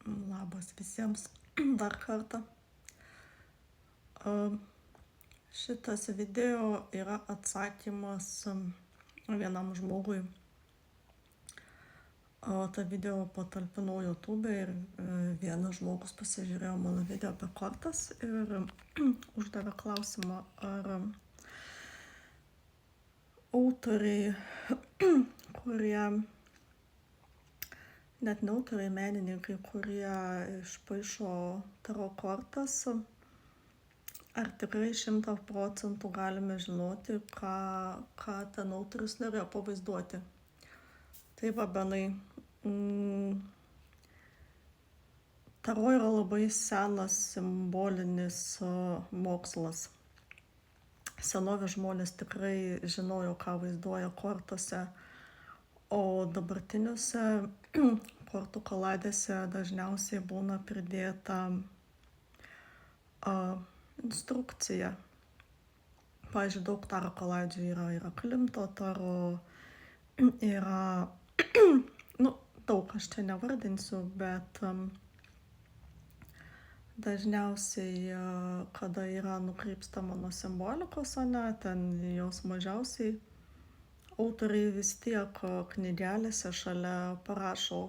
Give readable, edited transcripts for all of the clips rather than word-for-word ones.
Labas visiems dar kartą. Šitas video yra atsakymas vienam žmogui. tą video patalpinau YouTube ir vienas žmogus pasižiūrėjo mano video apie kortas ir uždavė klausimą, ar autoriai, kurie, net ne autoriai, menininkai, kurie išpaišo taro kortas, ar tikrai 100% galime žinoti, ką ten autorius norėjo pavaizduoti. Tai va, benai, taro yra labai senas simbolinis mokslas. Senovės žmonės tikrai žinojo, ką vaizduoja kortose, o dabartiniuose kortų kaladėse dažniausiai būna pridėta instrukcija. Pavyzdžiui, daug taro kaladžių yra Klimto taro, yra, daug aš čia nevardinsiu, bet dažniausiai, kada yra nukrypstama nuo simbolikos, ten jos mažiausiai, autoriai vis tiek knygelėse šalia parašo,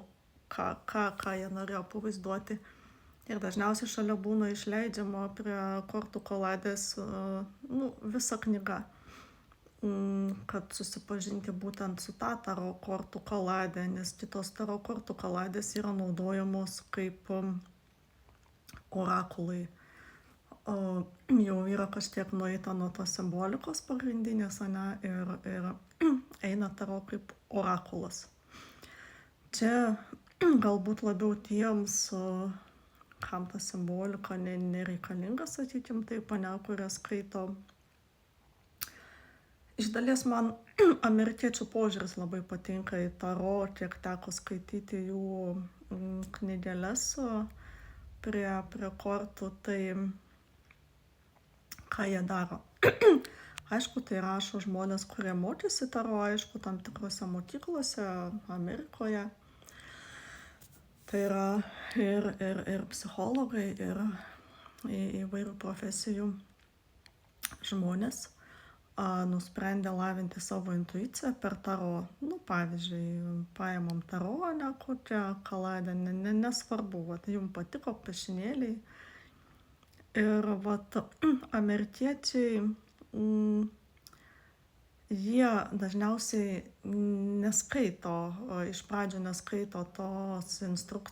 ką jie norėjo pavaizduoti. Ir dažniausiai šalia būna išleidžiama prie kortų kaladės visa knyga, kad susipažinti būtent su ta taro kortų kaladė, nes kitos taro kortų kaladės yra naudojamos kaip orakulai. Jau yra kažkiek nueita nuo tos simbolikos pagrindinės, ir eina taro kaip orakulas. Čia galbūt labiau tiems, kam ta simbolika nereikalinga, sakykim taip, kurie skaito. Iš dalies man amerikiečių požiūris labai patinka į taro, kiek teko skaityti jų knygeles prie kortų, tai ką jie daro. Aišku, tai rašo žmonės, kurie mokėsi taro, aišku, tam tikrose mokyklose Amerikoje. Tai yra ir psichologai, ir įvairių profesijų žmonės nusprendė lavinti savo intuiciją per taro. Pavyzdžiui, paėmam taro, kokią kaladę, nesvarbu, jums patiko piešinėliai. Ir amerikiečiai, jie dažniausiai neskaito, iš pradžių neskaito tos instrukcijos